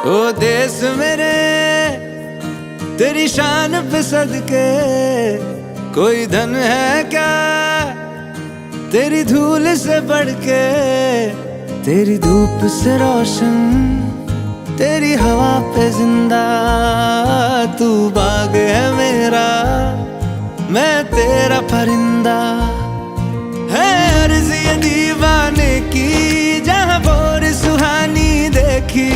ओ देश मेरे तेरी शान पे सदके, कोई धन है क्या तेरी धूल से बढ़ के। तेरी धूप से रोशन, तेरी हवा पे जिंदा, तू बाग है मेरा, मैं तेरा परिंदा। है अर्ज़ ये दीवाने की, जहाँ बोर सुहानी देखी,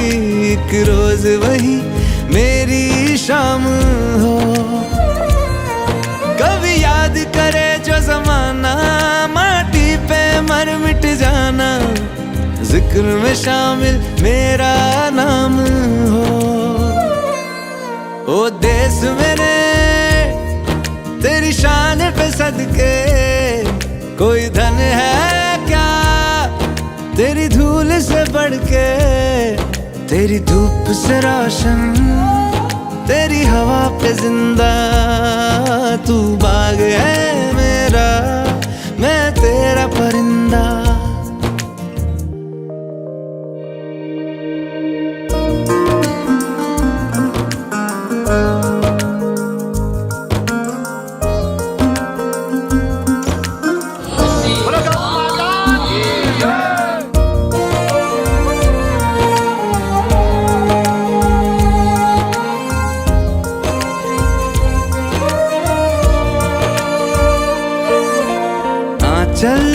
एक रोज वही मेरी शाम हो। कभी याद करे जो जमाना, माटी पे मर मिट जाना, जिक्र में शामिल मेरा नाम हो। ओ देश मेरे तेरी शान पे सदके, कोई धन है क्या तेरी धूल से बढ़ के। तेरी धूप से रोशन, तेरी हवा पे जिंदा, तू बाग है मेरा, मैं तेरा परिंदा। चल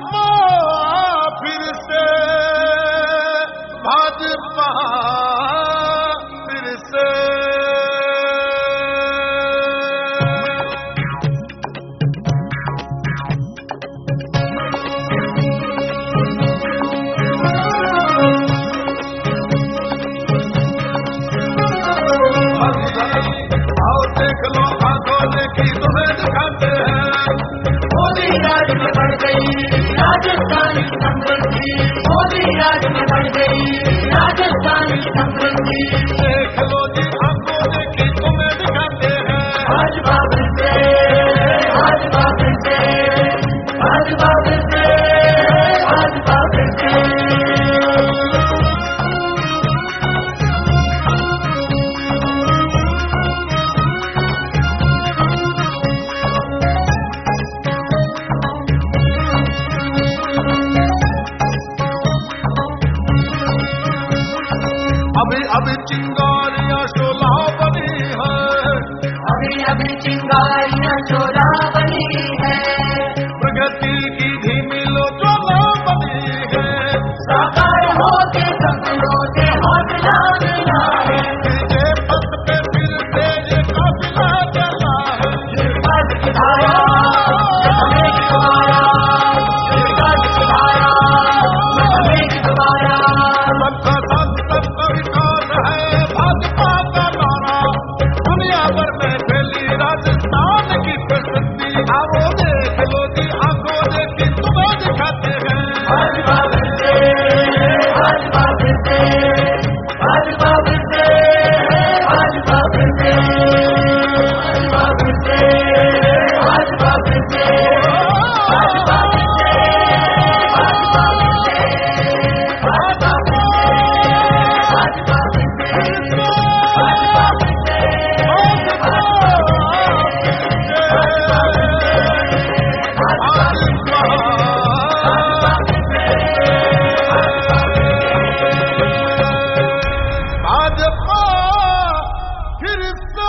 भाजपा फिर से, भाजपा फिर से। आओ देख लो आंखों देखी तुम्हें दिखाते हैं, मोदी राज में बढ़ गई राजस्थानी समृद्धि, मोदी राज में बढ़ गई राजस्थानी समृद्धि। देख लो जी आंखों देखी तुम्हें दिखाते हैं, भाजपा फिर से, भाजपा फिर से, भाजपा फिर से, भाजपा फिर से। अभी चिंगारियां शोला बनी है, अभी चिंगारियां शोला बनी है, प्रगति की धीमी लो ज्वाला बनी है। साकार होके सपनों से हौसला मिला है, ये पथ पे फिर से ये काफिला चला है, ये पद की धारा हमें दोबारा, ये पद की धारा हमें दोबारा। सबका साथ सबका विकास है भाजपा का नारा, दुनिया भर में फैली राजस्थान की प्रसिद्धि। आओ देख लो जी आंखों देखी तुम्हें दिखाते हैं, भाजपा फिर से, भाजपा फिर से, भाजपा फिर से, भाजपा फिर से, भाजपा फिर से, भाजपा फिर से, भाजपा फिर से, भाजपा फिर से, भाजपा फिर से, भाजपा फिर से, भाजपा फिर से, भाजपा फिर से।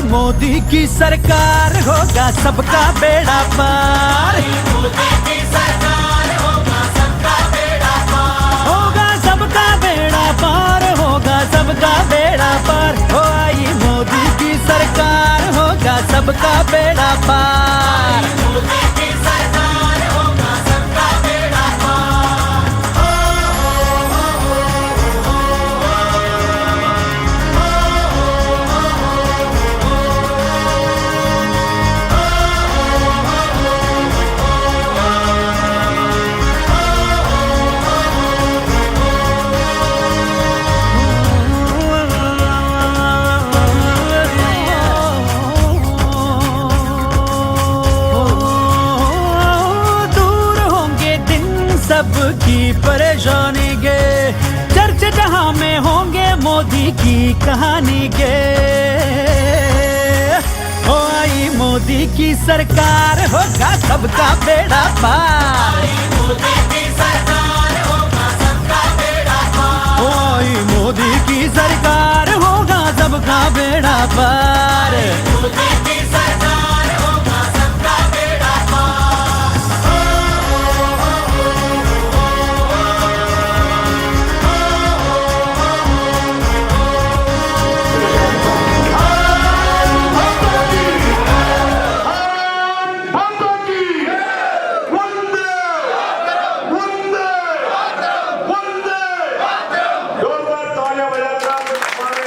मोदी की सरकार होगा सबका बेड़ा पार, मोदी की सरकार होगा सबका बेड़ा पार, होगा सबका बेड़ा पार, होगा सबका बेड़ा पार। हो आई मोदी की सरकार होगा सबका बेड़ा पार, मोदी की सरकार होगा सबका बेड़ा पार। सबकी परेशानी के चर्चे जहां में होंगे मोदी की कहानी के। हो आई मोदी की सरकार होगा सबका बेड़ा पार, मोदी की सरकार होगा सबका बेड़ा पार, हो आई मोदी की सरकार होगा सबका बेड़ा पार। मोदी की सरकार होगा सबका बेड़ा पार। जोरदार तालियां बजाकर हमारे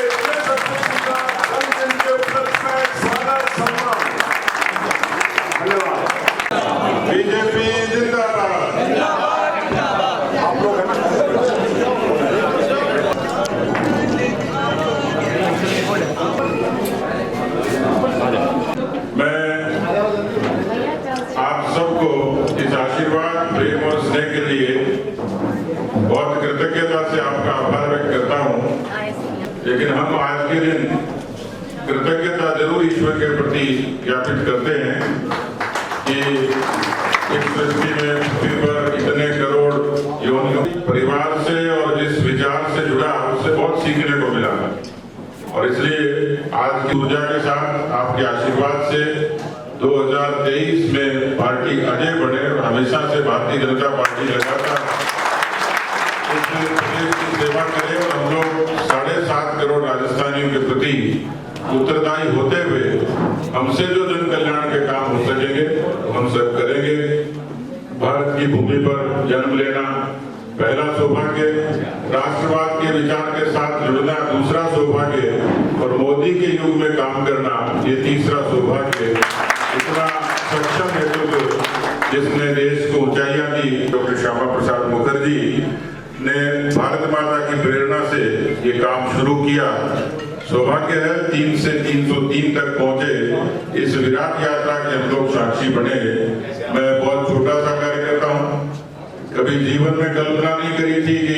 के दिन कृतज्ञता जरूर ईश्वर के प्रति ज्ञापित करते हैं कि इस सृष्टि में पृथ्वी पर इतने करोड़ योनियों परिवार से और जिस विचार से जुड़ा उससे बहुत सीखने को मिला, और इसलिए आज की ऊर्जा के साथ आपके आशीर्वाद से 2023 में पार्टी आगे बढ़े और हमेशा से भारतीय जनता पार्टी लगातार इस प्रदेश की सेवा करे और हम लोग 7.5 करोड़ राजस्थानियों के प्रति उत्तरदायी होते हुए हमसे जो जन कल्याण के काम हो सकेंगे हम सब करेंगे। भारत की भूमि पर जन्म लेना पहला सौभाग्य, राष्ट्रवाद के विचार के साथ जुड़ना दूसरा सौभाग्य, और मोदी के युग में काम करना ये तीसरा सौभाग्य। इतना सक्षम नेतृत्व जिसने देश को ऊंचाइयां दी, डॉक्टर श्यामा प्रसाद मुखर्जी ने भारत माता की प्रेरणा से ये काम शुरू किया। सौभाग्य है 3 से 303 तक पहुंचे इस विराट यात्रा के हम लोग साक्षी बने। मैं बहुत छोटा सा कार्यकर्ता हूं, कभी जीवन में कल्पना नहीं करी थी कि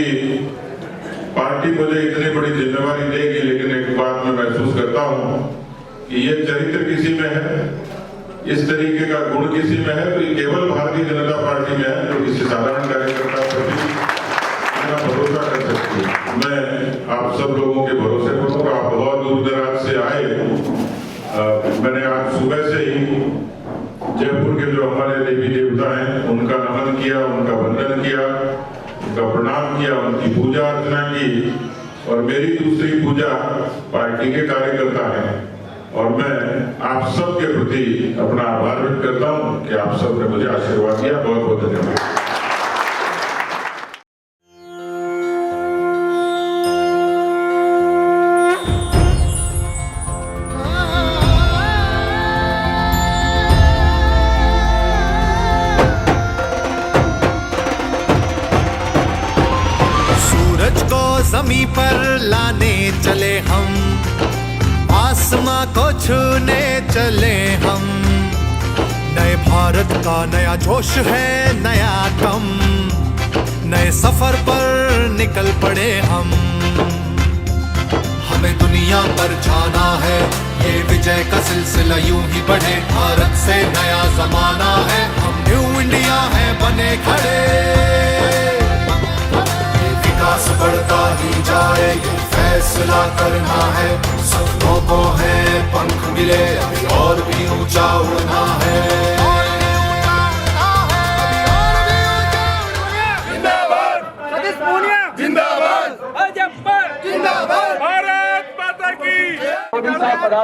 पार्टी मुझे इतनी बड़ी जिम्मेवारी देगी, लेकिन एक बात मैं महसूस करता हूं कि ये चरित्र किसी में है, इस तरीके का गुण किसी में है, तो ये केवल भारतीय जनता पार्टी में है जो किसी साधारण कार्यकर्ता पर भरोसा कर सकती है। मैं आप सब लोगों के भरोसे पर हूँ। आप बहुत दूर दराज से आए। मैंने आज सुबह से ही जयपुर के जो हमारे देवी देवता हैं उनका नमन किया, उनका वंदन किया, उनका प्रणाम किया, उनकी पूजा अर्चना की, और मेरी दूसरी पूजा पार्टी के कार्यकर्ता हैं, और मैं आप सब के प्रति अपना आभार व्यक्त करता हूँ कि आप सब ने मुझे आशीर्वाद दिया। बहुत बहुत धन्यवाद। ज़मीं पर लाने चले हम, आसमां को छूने चले हम। नए भारत का नया जोश है, नया दम, नए सफर पर निकल पड़े हम। हमें दुनिया पर जाना है, ये विजय का सिलसिला यूं ही बढ़े। भारत से नया जमाना है, हम न्यू इंडिया है बने खड़े। विकास बढ़ता ही जाए, ये फैसला करना है। सपनों को है पंख मिले, अभी और भी ऊंचा उड़ना है। जिंदाबाद सतीश पूनिया, जिंदाबाद भाजपा, जिंदाबाद भारत माता की।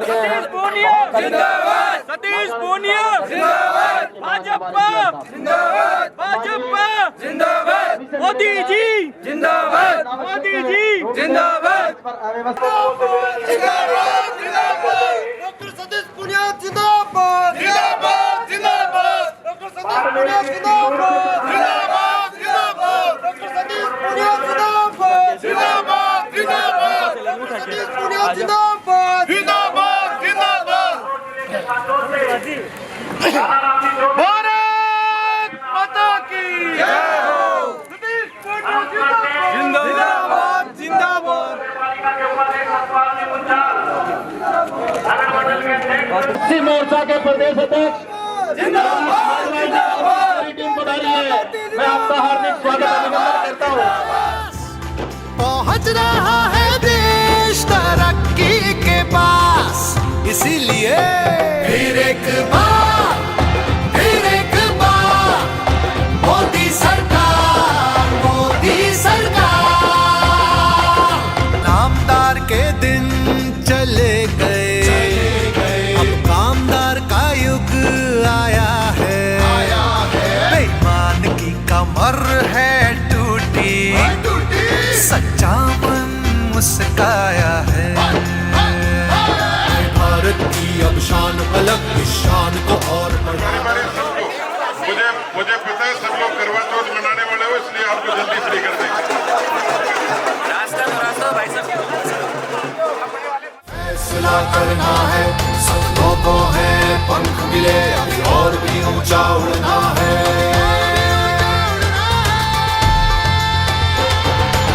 सतीश पूनिया जिंदाबाद, सतीश पूनिया जिंदाबाद, भाजपा जिंदाबाद, भाजपा जिंदाबाद, मोदी जी जिंदाबाद, मोदी जी जिंदाबाद, जिंदाबाद जिंदाबाद, डॉक्टर सतीश पूनिया जिंदाबाद, जिंदाबाद जिंदाबाद, डॉक्टर सतीश पूनिया जिंदाबाद, जिंदाबाद जिंदाबाद, डॉक्टर सतीश पूनिया जिंदाबाद, जिंदाबाद जिंदाबाद, डॉक्टर सतीश पूनिया जिंदाबाद, जिंदाबाद जिंदाबाद। भारत माता की जय हो। सतीश पूनिया जिंदाबाद, जिंदाबाद। मोर्चा के प्रदेश अध्यक्ष जिंदाबाद, जिंदाबाद। टीम पधारी है, मैं आपका हार्दिक स्वागत अभिनंदन करता हूँ। पहुंच रहा है देश तरक्की के पास, इसीलिए फिर एक बार मोदी सरकार, मोदी सरकार। नामदार के दिन चले गए, अब कामदार का युग आया है। बेईमान की कमर है टूटी, सच्चा मन मुस्काया है। भारत की अब शान अलग, इस शान को और बढ़ाया। मुझे पता है सब लोग करवा चौथ मनाने वाले हो, इसलिए आपको जल्दी फ्री कर देंगे। रास्ता भाई साहब। फैसला करना है, सपनों को है पंख मिले, अभी और भी ऊंचा उड़ना है।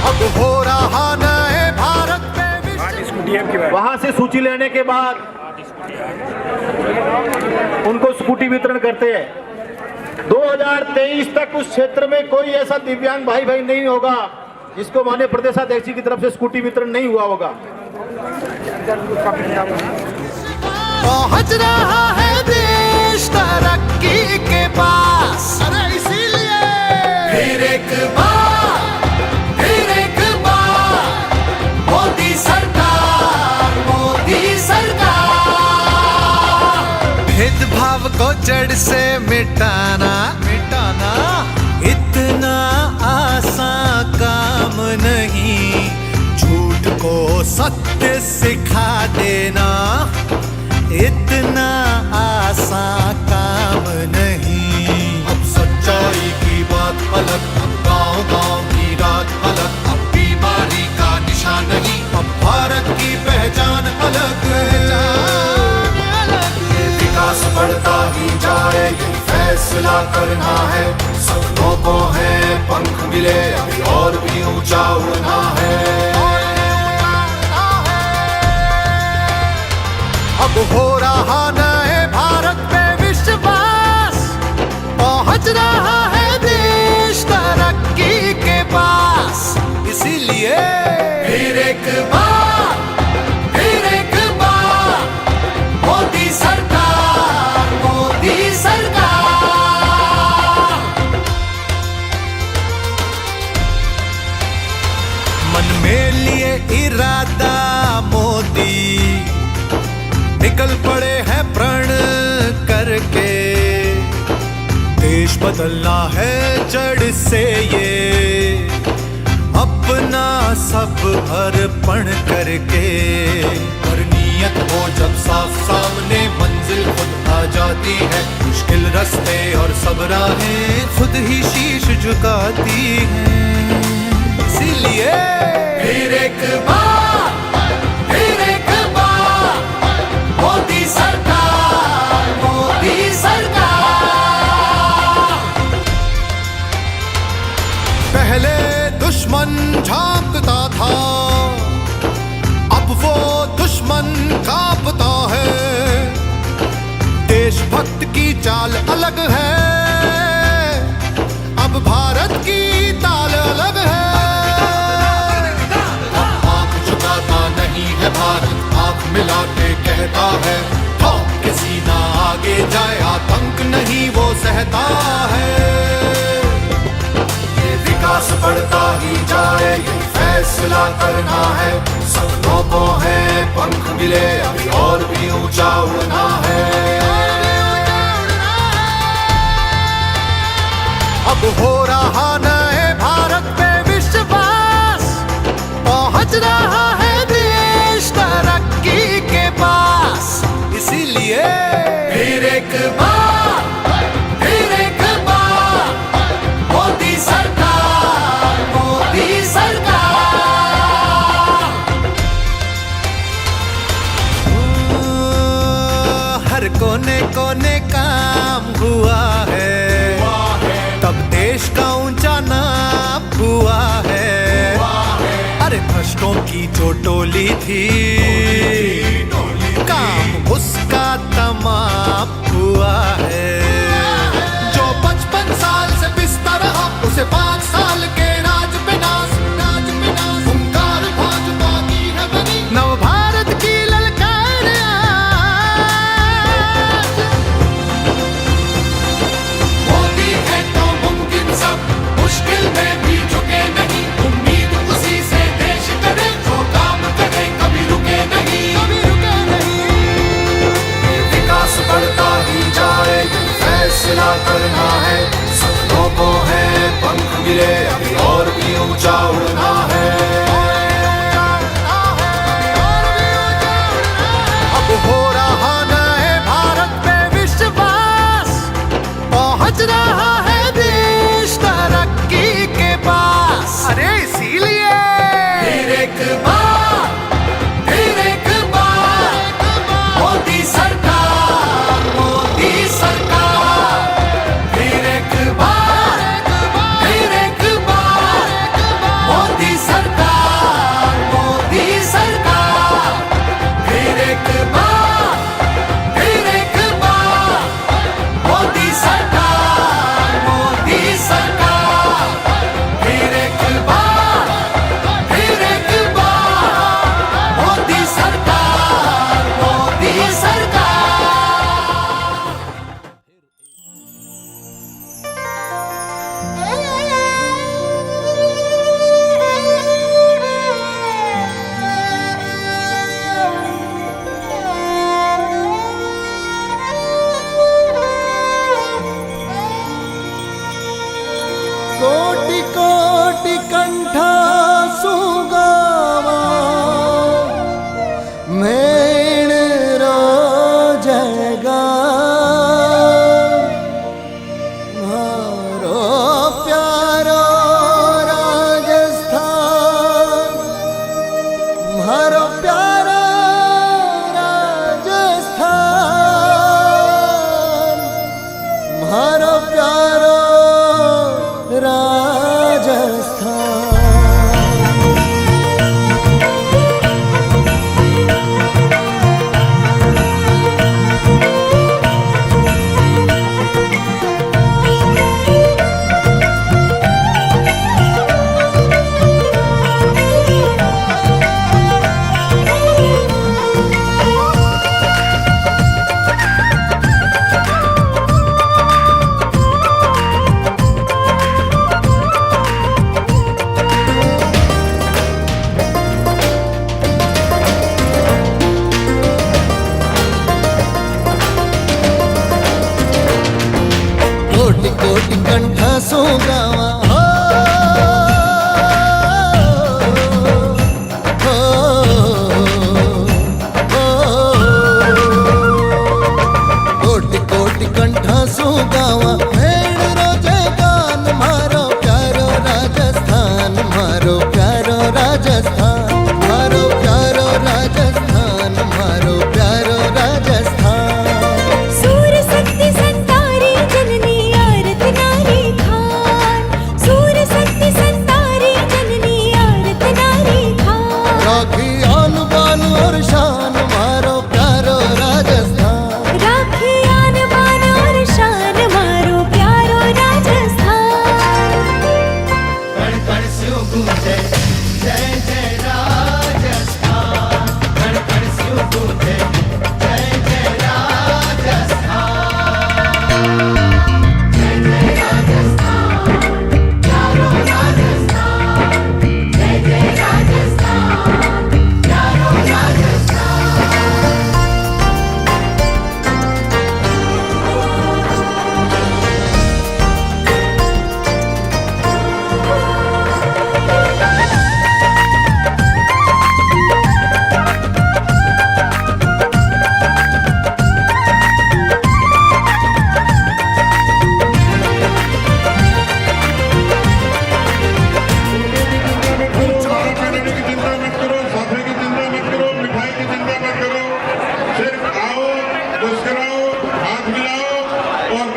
अब हो रहा नए भारत में वहां से सूची लेने के बाद उनको स्कूटी वितरण करते हैं। 2023 तक उस क्षेत्र में कोई ऐसा दिव्यांग भाई नहीं होगा जिसको माननीय प्रदेशाध्यक्ष जी की तरफ से स्कूटी वितरण नहीं हुआ होगा। पहुंच रहा है देश तरक्की के पास, अरे इसीलिए फिर एक बार मोदी सरकार, मोदी सरकार। भेदभाव को जड़ से मिटाना इतना आसान काम नहीं, झूठ को सत्य सिखा देना इतना आसान काम नहीं। अब सच्चाई की बात अलग, अब गाँव की रात अलग, अब बीमारी का निशान नहीं, अब भारत की पहचान अलग। विकास बढ़ता ही जाए ये फैसला करना है, सपनों को है पंख मिले अभी और भी ऊंचा उड़ना है। अब हो रहा नए भारत पे विश्वास, पहुंच रहा है देश तरक्की के पास, इसीलिए फिर एक बार मोदी सरकार, मोदी सरकार। मन में लिए इरादा मोदी, निकल पड़े हैं प्रण करके, देश बदलना है जड़ से ये, अपना सब अर्पण करके। और नियत हो जब साफ सामने मंजिल खुद आ जाती है, मुश्किल रास्ते और सब राहें खुद ही शीश झुकाती हैं, इसीलिए फिर एक बार मोदी सरकार, मोदी सरकार। पहले दुश्मन झांकता था, अब वो दुश्मन कांपता है, देशभक्त की चाल अलग है, अब भारत की ताल अलग है। आंख झुकाता नहीं है भारत, आंख मिला के कहता है, ठोक के सीना आगे जाए, आतंक नहीं वो सहता है। ये विकास बढ़ता ही जाए ये फैसला करना है, सपनों को है पंख मिले अभी और भी ऊंचा उड़ना है। अब हो रहा नए भारत पे विश्वास, पहुंच रहा है देश तरक्की के पास, इसीलिए फिर एक बार मोदी सरकार, मोदी सरकार। हर कोने कोने काम हुआ है, तब देश का ऊंचा नाम हुआ है। अरे भ्रष्टों की जो टोली थी, काम उसका तमाम हुआ है। जो 55 साल से पिसता रहा, उसे 5 साल के राज पे नाज, हुंकार भाजपा की है बनी, नव भारत की ललकार आज। मोदी है तो मुमकिन सब, मुश्किल में भी झुके नहीं, उम्मीद उसी से देश करे, जो काम करे कभी रुके नहीं। विकास बढ़ता ही जाए फैसला करना है, सपनों को है पंख मिले अभी और भी ऊंचा उड़ना है। अब हो रहा नए भारत पे विश्वास, पहुंच रहा है देश तरक्की के पास, अरे इसीलिए फिर एक बार मोदी सरकार, मोदी सरकार।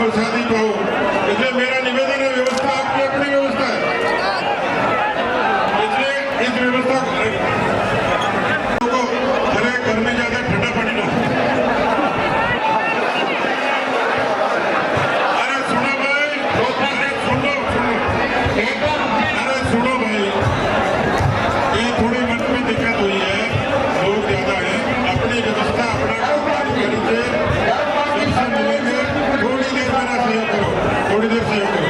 प्रसादी पाओ। इसलिए मेरा निवेदन है, व्यवस्था आपकी अपनी व्यवस्था है, इसलिए इस व्यवस्था को अरे घर में ज्यादा ठंडा पानी ना। अरे सुनो भाई, अरे सुनो भाई, ये थोड़ी मन में दिक्कत हुई है, लोग ज्यादा है, अपनी व्यवस्था अपना अधिकारी से सबसे मिलेंगे। थोड़ी देर मेरा सहयोग करो, थोड़ी देर सहयोग करो,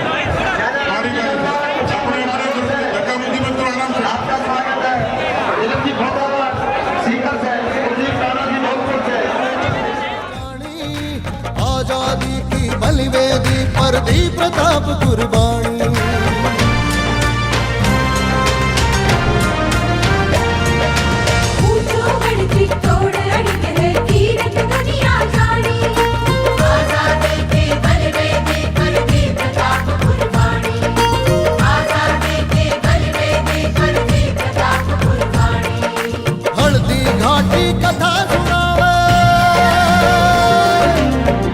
हमारी बात अपने अपने ग्रुप में धक्का मुक्की मत करो, आराम से। आपका स्वागत है दिलीप जी फटाफट सीकर से कुलदीप राणा जी भोजपुर से। आजादी की बलिवेदी पर दी प्रताप कुर्बानी। ऊंचो गढ़ तोड़ अड़के है तीरथ दुनिया जानी। आजादी के बलिवेदी पर दी प्रताप कुर्बानी। आजादी के बलिवेदी पर दी प्रताप कुर्बानी। हल्दी घाटी कथा सुनावे,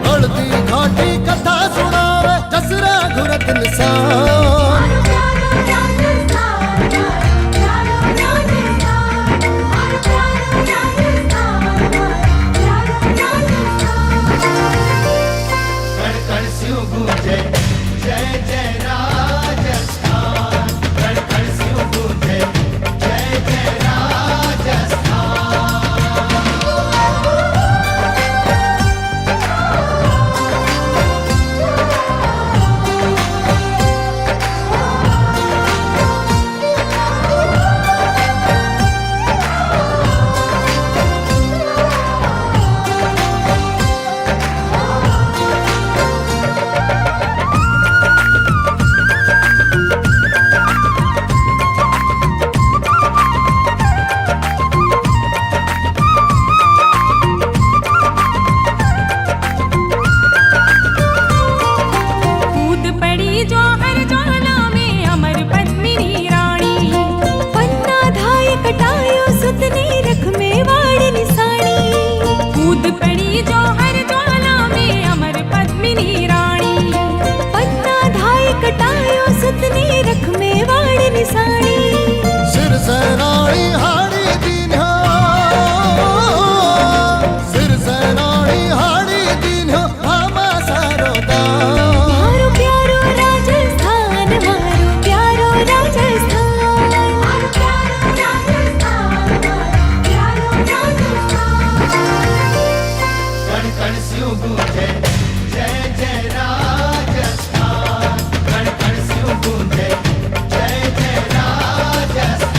हल्दी घाटी कथा सुनावे, जसरा घुरत निशान। प्यारो राजस्थान, प्यारो राजस्थान, प्यारो राजस्थान, प्यारो राजस्थान। कण कण स्यों गूंजे जय जय राजस्थान, कण कण स्यों गूंजे जय जय राजस्थान। कूद पड़ी जौहर ज्वाला में अमर पद्मिनी रानी। पन्ना धाय कटायो सुतनी रख में वाड़ निसानी। कूद पड़ी जौहर ज्वाला में अमर पद्मिनी रानी। पन्ना धाय कटायो सुतनी रख में वाड़ निसानी। सिर सैनानी हाड़ी दीन्हा, सिर सैनानी हाड़ी दीन्हा, आमा सारो दान। मारो प्यारो राजस्थान, मारो प्यारो राजस्थान। प्यारो राजस्थान, प्यारो राजस्थान। कण कण स्यों गूंजे जय जय राजस्थान, कण कण स्यों गूंजे जय जय राजस्थान।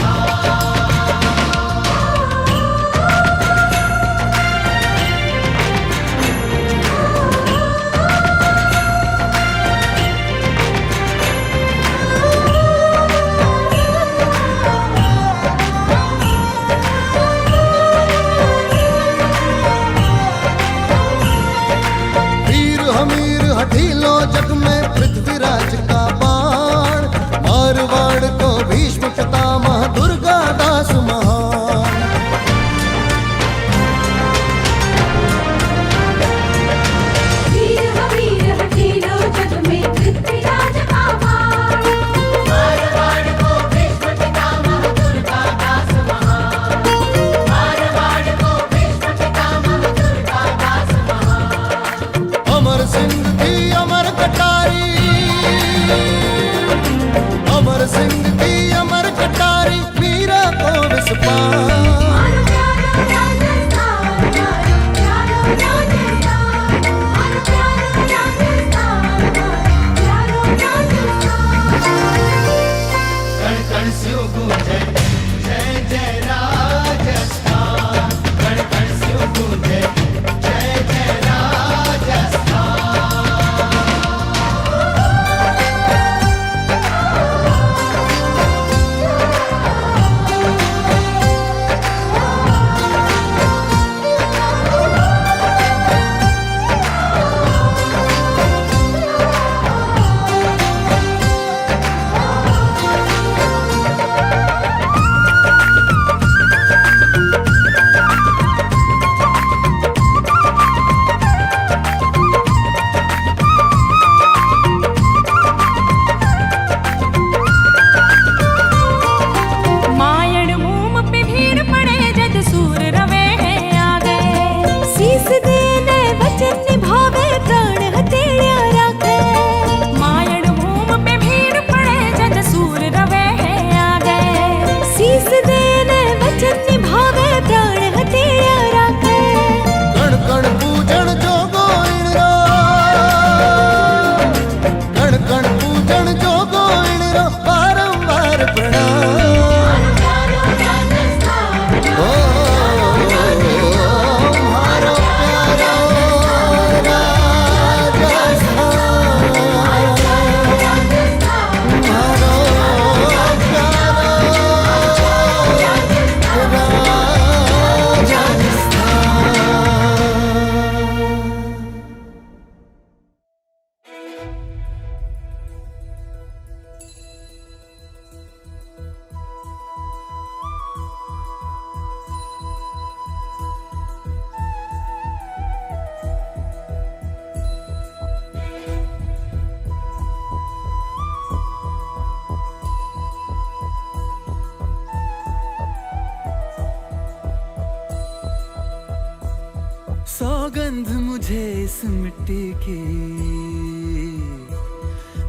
सौगंध मुझे इस मिट्टी की,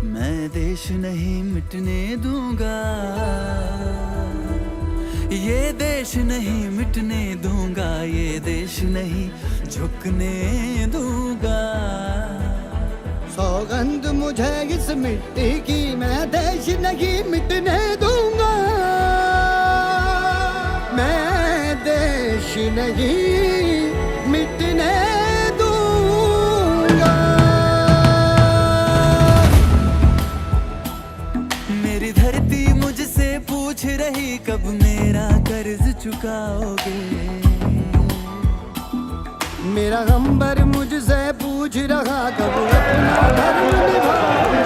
मैं देश नहीं मिटने दूंगा, ये देश नहीं मिटने दूंगा, ये देश नहीं झुकने दूंगा। सौगंध मुझे इस मिट्टी की, मैं देश नहीं मिटने दूंगा, मैं देश नहीं मिटने दूंगा। मेरी धरती मुझसे पूछ रही कब मेरा कर्ज चुकाओगे, मेरा अंबर मुझसे पूछ रहा कब अपना धर्म निभाओगे।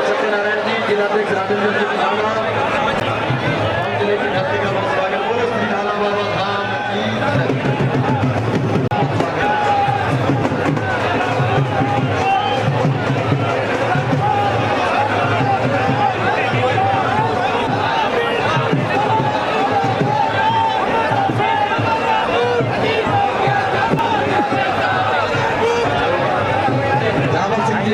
सत्यनारायण जी जिलाध्यक्ष राजेंद्र जी पिछाड़ा जिले की धरती का बहुत स्वागत बोलो श्री काला बाबा धाम की जय। जावल सिंह जी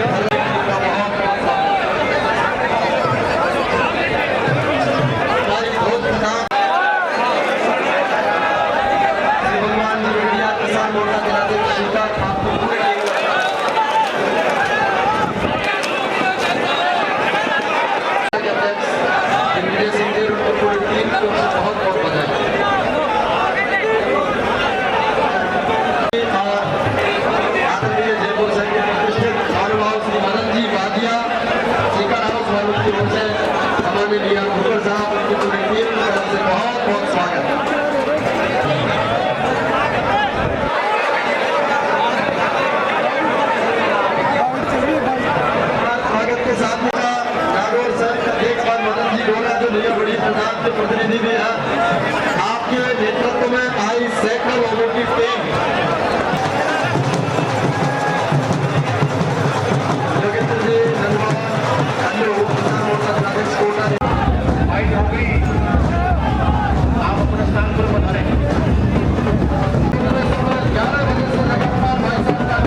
प्रतिनिधि भी है। आपके नेतृत्व में आई सैकड़ों लोगों की टीम योगेंद्र जी धन्यवाद। अन्य किसान मोर्चा जिलाध्यक्ष कोटा फाइट हो गई, आप अपने स्थान पर पधारें। 11 बजे से लगातार भाई साहब का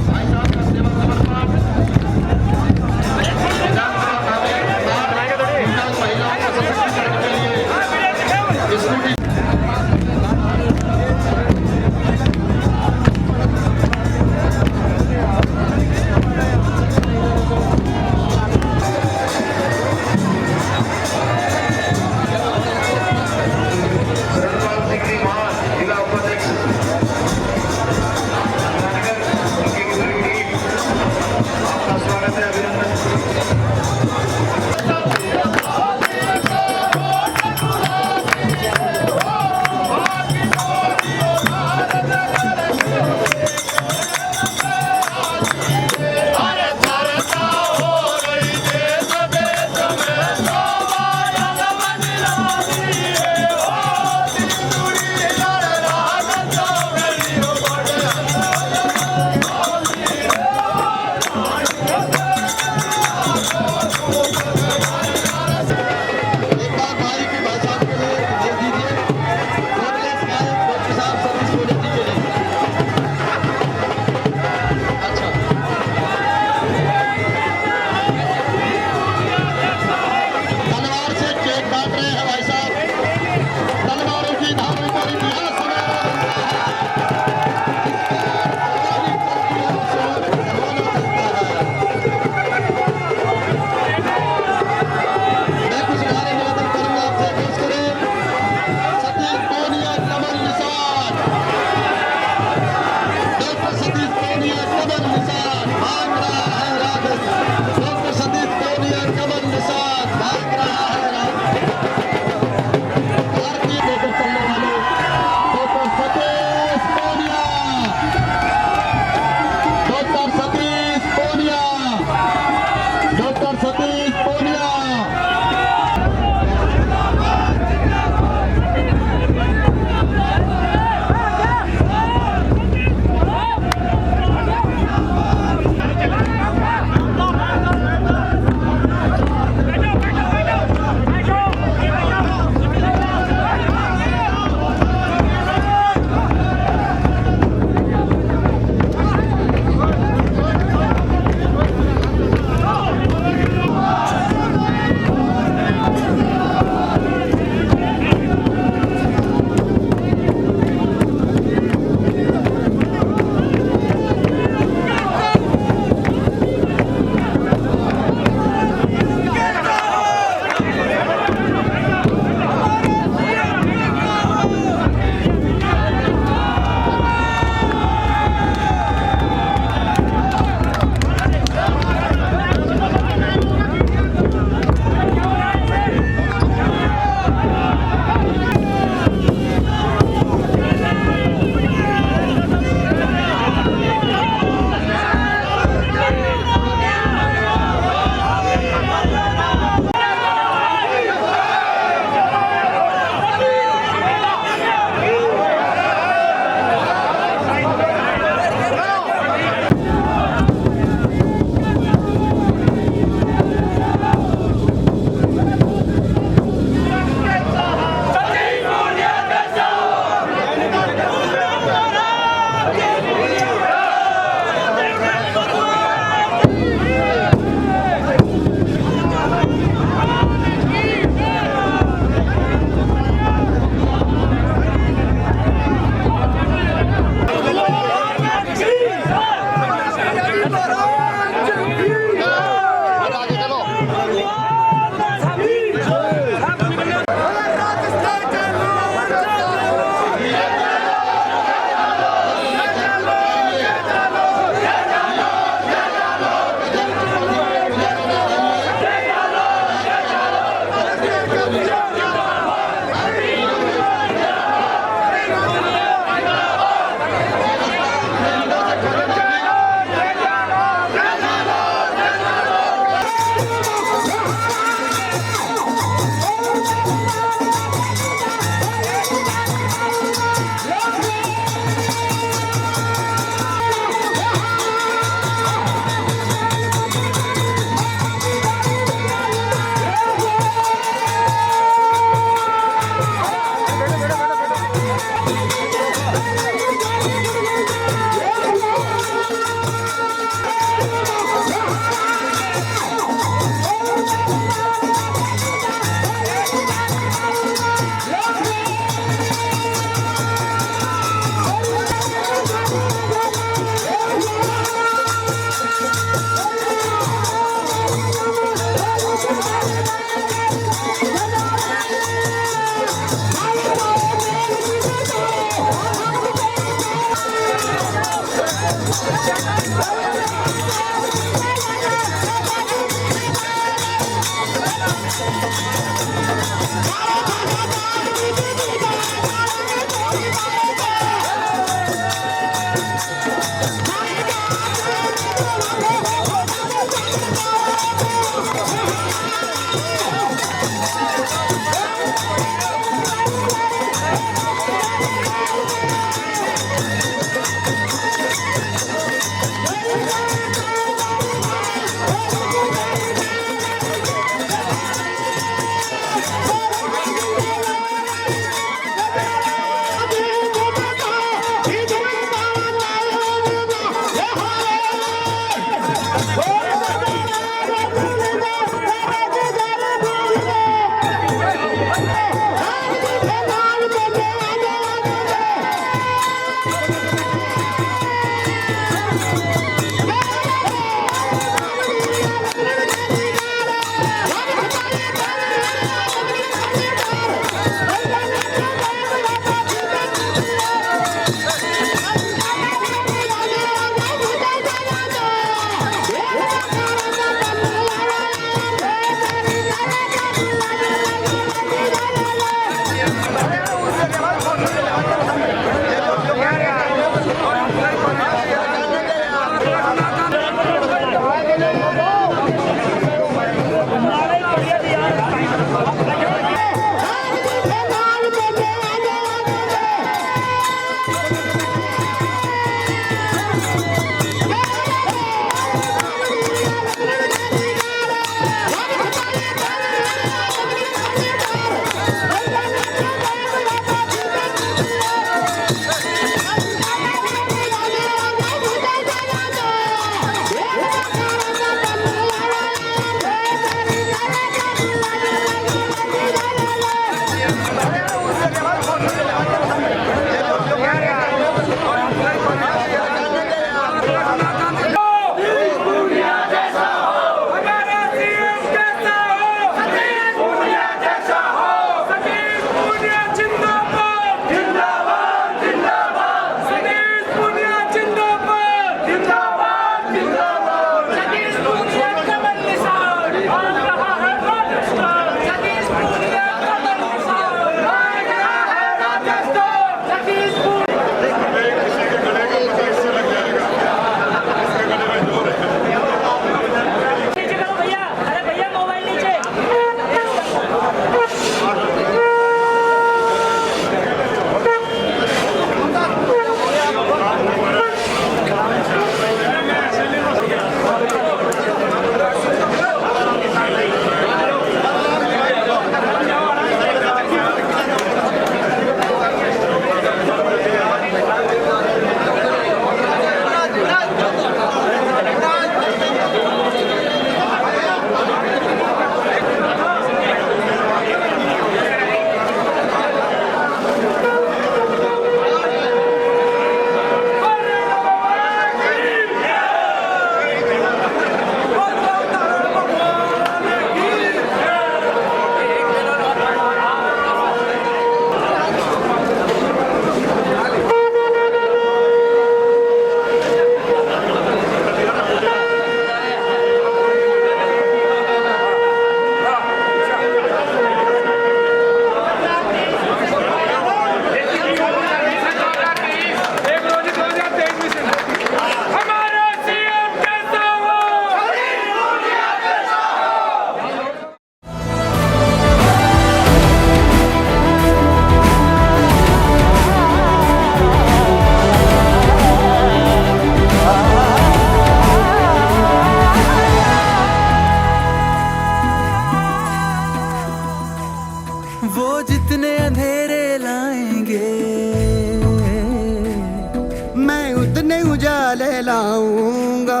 लाऊंगा।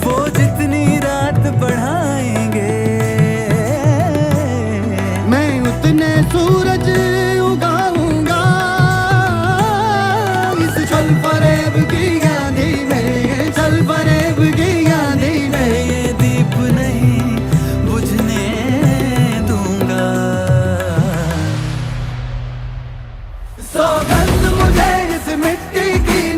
वो जितनी रात बढ़ाएंगे मैं उतने सूरज उगाऊंगा। इस छल फरेब की गांधी में, छल फरेब की गांधी में ये दीप नहीं बुझने दूंगा। सौगंध मुझे इस मिट्टी की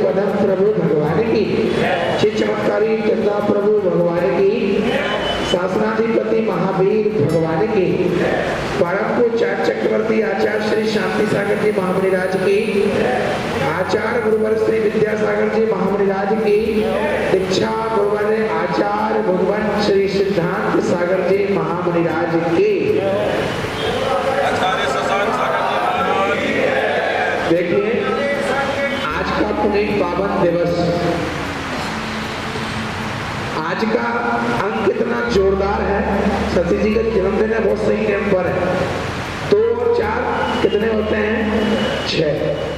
पदम प्रभु भगवान की, श्री चमत्कारी चंदा प्रभु भगवान की, शासनाधिपति महावीर भगवान की, परम पूज्य चक्रवर्ती आचार्य श्री शांति सागर जी महामुनिराज की, आचार्य गुरुवर श्री विद्यासागर जी महामुनिराज की, दीक्षा गुरुवर आचार्य भगवान श्री सिद्धांत सागर जी महामुनिराज की। देखिए आज का पुनीत पावन दिवस, आज का अंक कितना जोरदार है। शशि जी का जन्मदिन है, बहुत सही टाइम पर है। 2 और 4 कितने होते हैं? 6।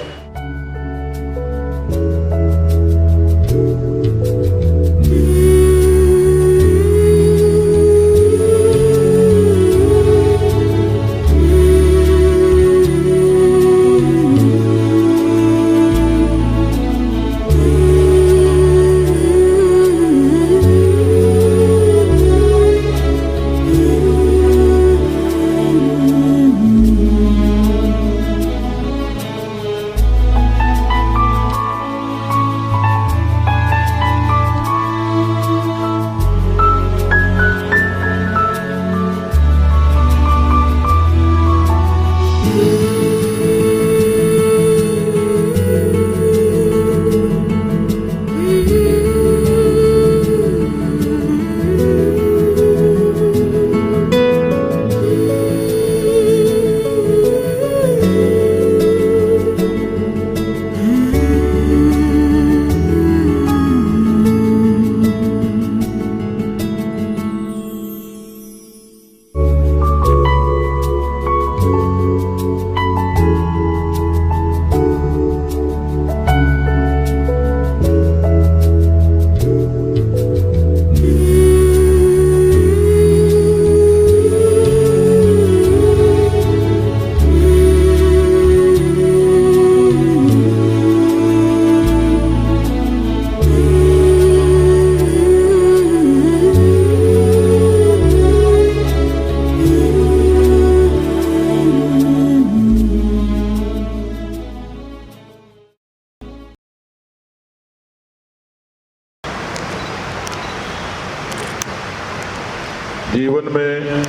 जीवन में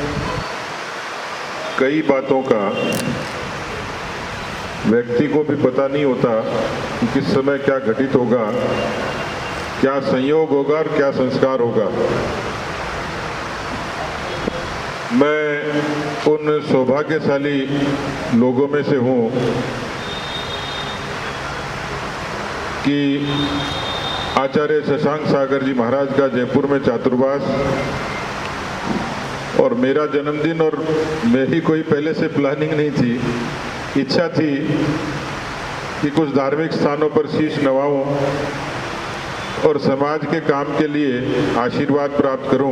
कई बातों का व्यक्ति को भी पता नहीं होता कि किस समय क्या घटित होगा, क्या संयोग होगा और क्या संस्कार होगा। मैं उन सौभाग्यशाली लोगों में से हूँ कि आचार्य शशांक सागर जी महाराज का जयपुर में चातुर्मास और मेरा जन्मदिन, और मेरी कोई पहले से प्लानिंग नहीं थी। इच्छा थी कि कुछ धार्मिक स्थानों पर शीश नवाऊं और समाज के काम के लिए आशीर्वाद प्राप्त करूं।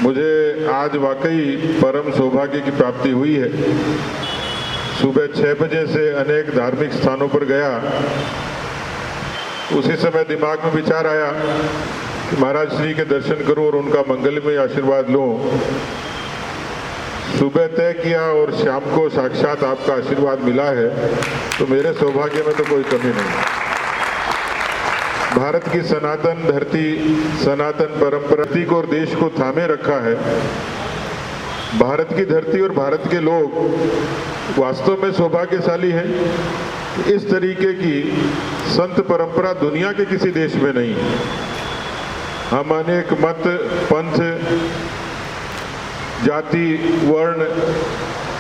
मुझे आज वाकई परम सौभाग्य की प्राप्ति हुई है। सुबह 6 बजे से अनेक धार्मिक स्थानों पर गया। उसी समय दिमाग में विचार आया कि महाराज श्री के दर्शन करूं और उनका मंगलमय आशीर्वाद लूं। सुबह तय किया और शाम को साक्षात आपका आशीर्वाद मिला है, तो मेरे सौभाग्य में तो कोई कमी नहीं। भारत की सनातन धरती, सनातन परंपरा को और देश को थामे रखा है। भारत की धरती और भारत के लोग वास्तव में सौभाग्यशाली हैं। इस तरीके की संत परंपरा दुनिया के किसी देश में नहीं। हम अनेक मत, पंथ, जाति, वर्ण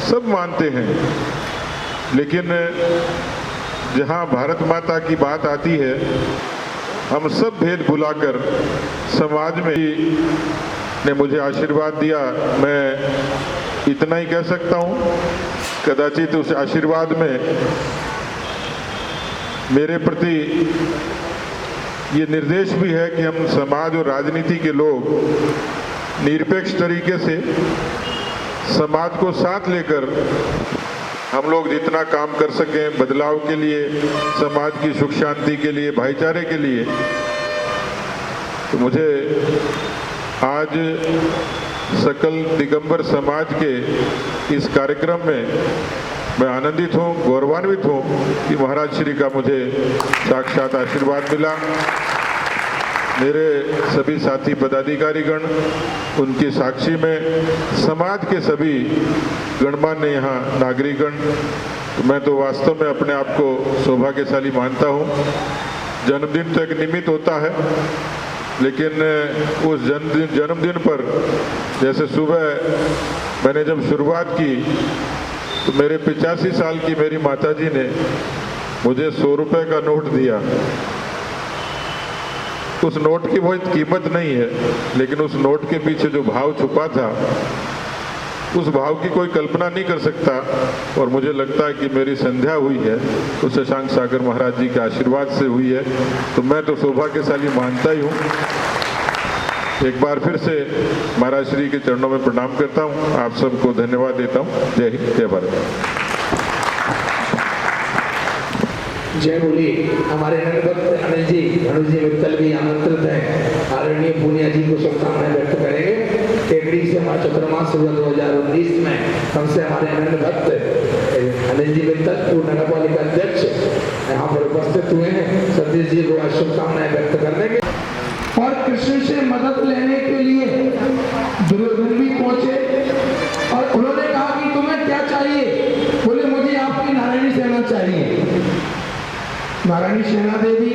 सब मानते हैं, लेकिन जहाँ भारत माता की बात आती है, हम सब भेद भुलाकर समाज में ही ने मुझे आशीर्वाद दिया। मैं इतना ही कह सकता हूँ, कदाचित उस आशीर्वाद में मेरे प्रति ये निर्देश भी है कि हम समाज और राजनीति के लोग निरपेक्ष तरीके से समाज को साथ लेकर हम लोग जितना काम कर सकें बदलाव के लिए, समाज की सुख शांति के लिए, भाईचारे के लिए। तो मुझे आज सकल दिगंबर समाज के इस कार्यक्रम में मैं आनंदित हूँ, गौरवान्वित हूँ कि महाराज श्री का मुझे साक्षात आशीर्वाद मिला। मेरे सभी साथी पदाधिकारीगण, उनकी साक्षी में समाज के सभी गणमान्य यहाँ नागरिकगण, मैं तो वास्तव में अपने आप को सौभाग्यशाली मानता हूँ। जन्मदिन तो एक निमित्त होता है, लेकिन उस जन्मदिन पर जैसे सुबह मैंने जब शुरुआत की तो मेरे 85 साल की मेरी माताजी ने मुझे 100 रुपए का नोट दिया। उस नोट की बहुत कीमत नहीं है, लेकिन उस नोट के पीछे जो भाव छुपा था, उस भाव की कोई कल्पना नहीं कर सकता। और मुझे लगता है कि मेरी संध्या हुई है तो शशांक सागर महाराज जी के आशीर्वाद से हुई है, तो मैं तो सौभाग्यशाली मानता ही हूँ। एक बार फिर से महाराज श्री के चरणों में प्रणाम करता हूँ, आप सबको धन्यवाद देता हूँ। जय हिंद, जय भारत। जय बोली। हमारे नंदभक्त अनिल जी, धनुष जी मित्तल भी आमंत्रित हैं। आदरणीय पूनिया जी को शुभकामनाएं व्यक्त करेंगे। टेकड़ी से हमारा चतुर्मास 2019 में हमसे हमारे नंदभक्त अनिल जी मित्तल, पूर्ण नगर पालिका अध्यक्ष, यहाँ पर उपस्थित हुए हैं। सतीश जी को शुभकामनाएं व्यक्त करने के और कृष्ण से मदद लेने के लिए दुर्योधन भी पहुंचे और उन्होंने कहा कि तुम्हें क्या चाहिए? बोले मुझे आपकी नारायणी सेना चाहिए। नारायणी सेना दे दी।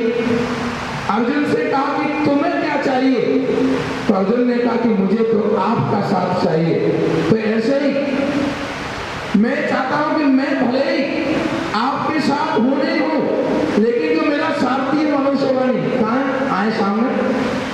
अर्जुन से कहा कि तुम्हें क्या चाहिए? तो अर्जुन ने कहा कि मुझे तो आपका साथ चाहिए। तो ऐसे ही मैं चाहता हूं कि मैं भले ही आपके साथ हूं नहीं हूं, लेकिन जो मेरा सारथी है मनोज सोगानी, कहाँ है? आए सामने।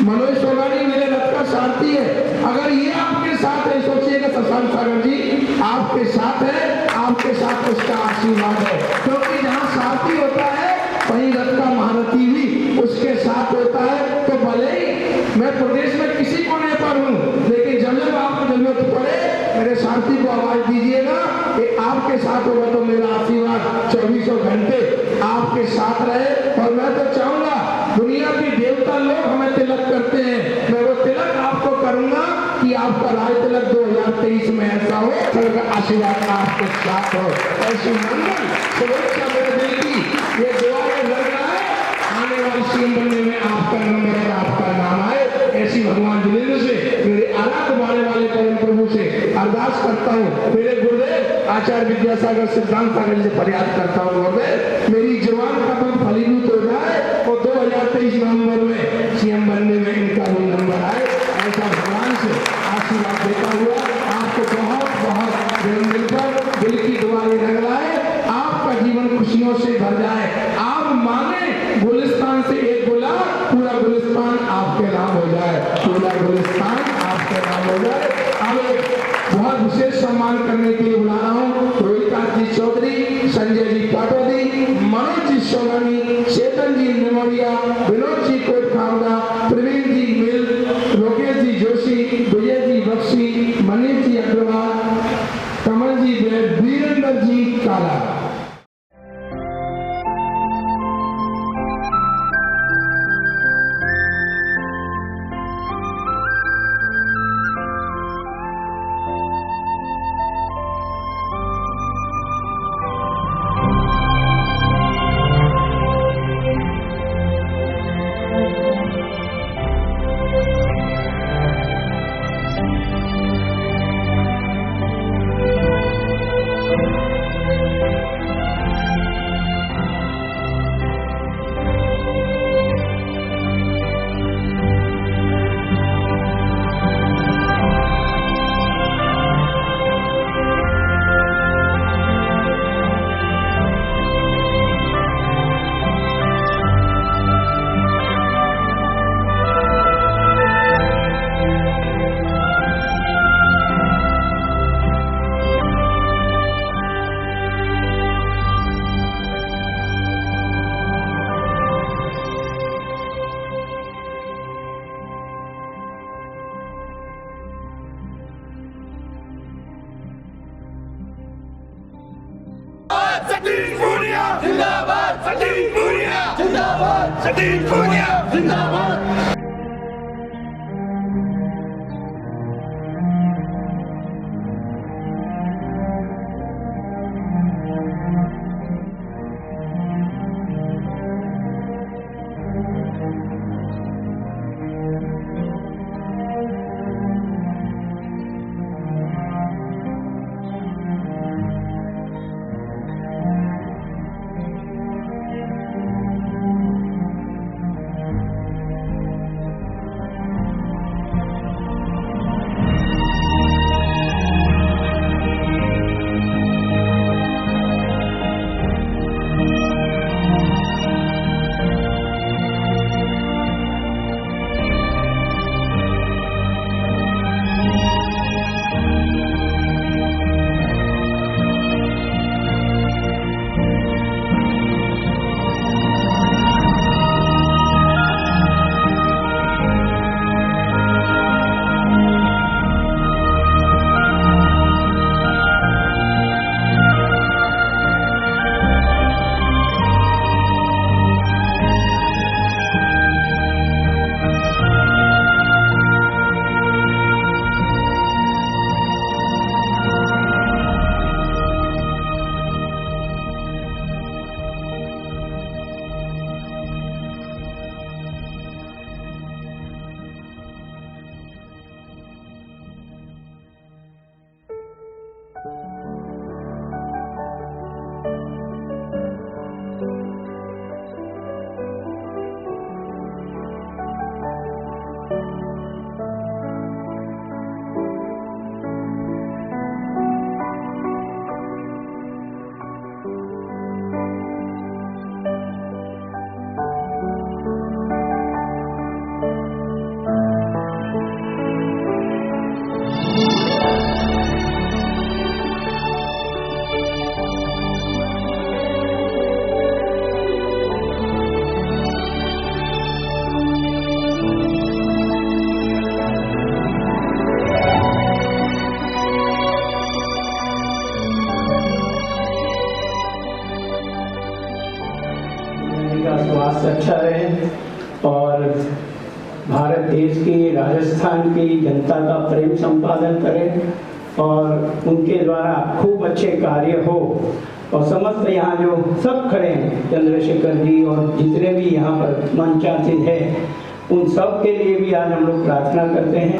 मनोज सोगानी मेरे रथ का सारथी है। अगर ये आपके साथ है, सोचिएगा शशांक सागर जी आपके साथ है, आपके साथ उसका आशीर्वाद है। क्योंकि जहाँ सारथी होता है वहीं रथ का महारथी भी उसके साथ होता है। तो भले ही मैं प्रदेश में किसी कोने पर हूँ, लेकिन जब जब आपको जरूरत पड़े मेरे सारथी को आवाज दीजिएगा कि आपके साथ होगा, तो मेरा आशीर्वाद 24 घंटे आपके साथ रहे। और मैं तो चाहूंगा दुनिया की देवता लोग हमें तिलक करते हैं, मैं वो तिलक आपको करूंगा कि आपका राज तिलक 2023 में ऐसा हो, आशीर्वाद आपके साथ हो। ऐसी मंगल शुभेच्छा मेरे दिल की ये दुआ लग रहा है। आने वाली सीएम बनने में आपका नंबर और आपका नाम आए, ऐसी भगवान जिनेंद्र से, मेरे आराध्य माने वाले परम प्रभु से अरदास करता हूँ। मेरे गुरुदेव आचार्य विद्यासागर सिद्धांत सागर से फरियाद करता हूँ, गुरुदेव मेरी जवान का पद फलीभूत हो जाए और 2023 नवंबर में सीएम बनने में इनका भी नंबर आए। ऐसा भगवान से आशीर्वाद देता हुआ आपको बहुत बहुत जन्मदिन पर दिल की दुआ ये लग रहा है, आपका जीवन खुशियों से भर जाए। आप माने गुलिस्तान से एक गुलाब, पूरा गुलिस्तान आपके नाम हो जाए, पूरा गुलिस्तान आपके नाम हो जाए। अब एक बहुत विशेष सम्मान करने के लिए बुला रहा हूँ रोहिताज जी चौधरी, संजय जी पाटोदी, मनोज जी सोगानी, चेतन जी निमोरिया, विनोद जी कोटखावड़ा, प्रवीण जी मिल, लोकेश जी जोशी, विजय जी बख्शी, मनीष जी अग्रवाल, कमल जी वीरेंद्र जी काला। सतीश पूनिया जिंदाबाद, सतीश पूनिया जिंदाबाद, सतीश पूनिया जिंदाबाद। का स्वास्थ्य अच्छा रहे और भारत देश की, राजस्थान की जनता का प्रेम संपादन करें और उनके द्वारा खूब अच्छे कार्य हो। और समस्त यहाँ जो सब खड़े हैं, चंद्रशेखर जी और जितने भी यहाँ पर मंचासीन हैं, उन सब के लिए भी आज हम लोग प्रार्थना करते हैं।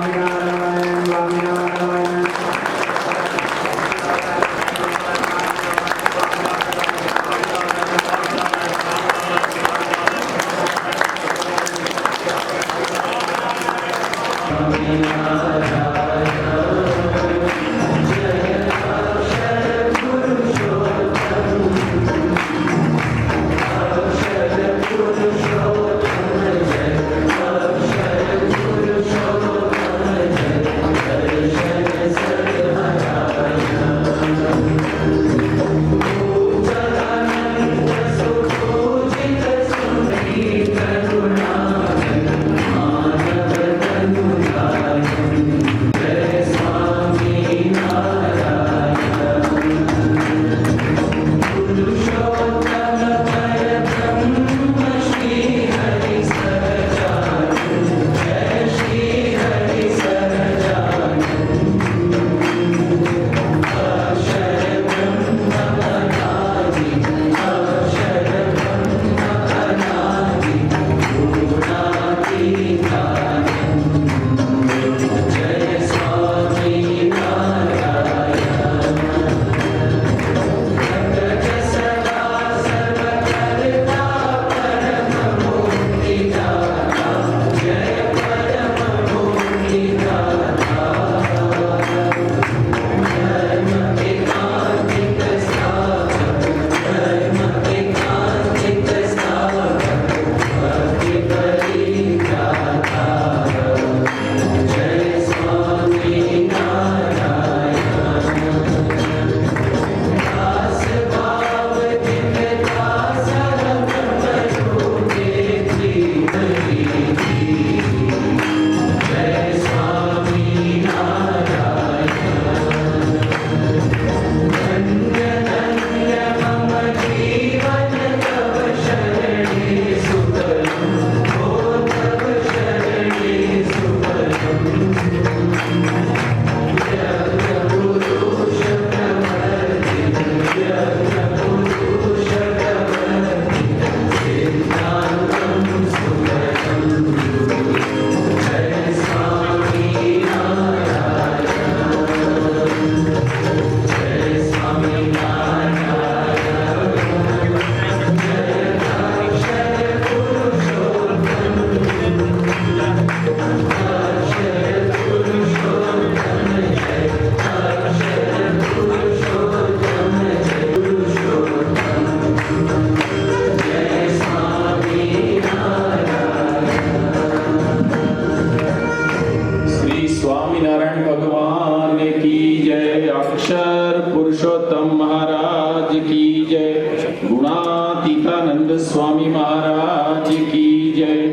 अक्षर पुरुषोत्तम महाराज की जय। गुणातीतानंद स्वामी महाराज की जय।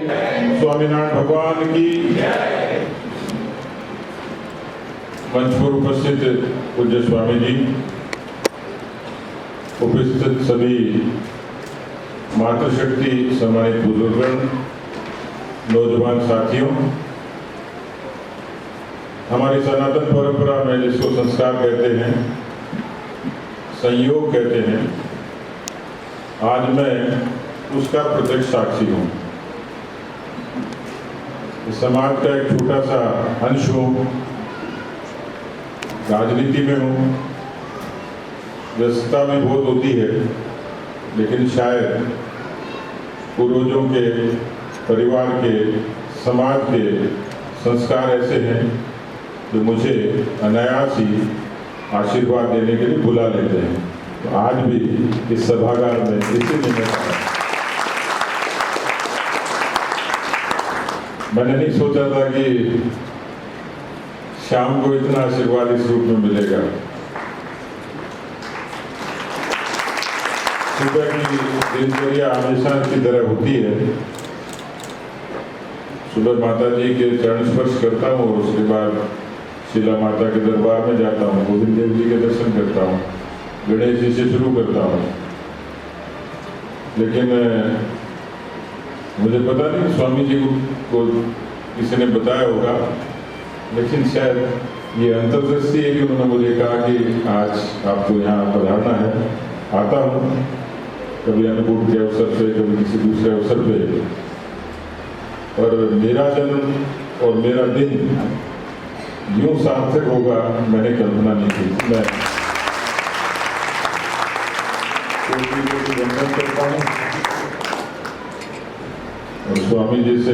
स्वामीनारायण भगवान की मंच पर उपस्थित पूज्य स्वामी जी, उपस्थित सभी मातृशक्ति सम्मानित बुजुर्गों, नौजवान साथियों, हमारी सनातन परंपरा में जिसको संस्कार कहते हैं, संयोग कहते हैं, आज मैं उसका प्रत्यक्ष साक्षी हूँ। इस समाज का एक छोटा सा अंश हूँ, राजनीति में हूँ, व्यस्तता में बहुत होती है, लेकिन शायद पूर्वजों के, परिवार के, समाज के संस्कार ऐसे हैं जो मुझे अनायास ही आशीर्वाद देने के लिए बुला लेते हैं। तो आज भी इस सभागार में इसी निमित्त मैंने नहीं सोचा था कि शाम को इतना आशीर्वाद इस रूप में मिलेगा। सुबह की दिनचर्या हमेशा की तरह होती है। सुबह माता जी के चरण स्पर्श करता हूँ और उसके बाद शीला माता के दरबार में जाता हूँ, गोविंद देव जी के दर्शन करता हूँ, गणेश जी से शुरू करता हूँ। लेकिन मुझे पता नहीं स्वामी जी को किसी ने बताया होगा, लेकिन शायद ये अंतर्दृष्टि है कि उन्होंने मुझे कहा कि आज आपको यहाँ पधारना है। आता हूँ कभी अन्नकूट के अवसर पे, कभी किसी दूसरे अवसर पे, और मेरा जन्म और मेरा दिन यूं सार्थक होगा मैंने कल्पना नहीं की। मैं वंदन करता हूँ और स्वामी जी से,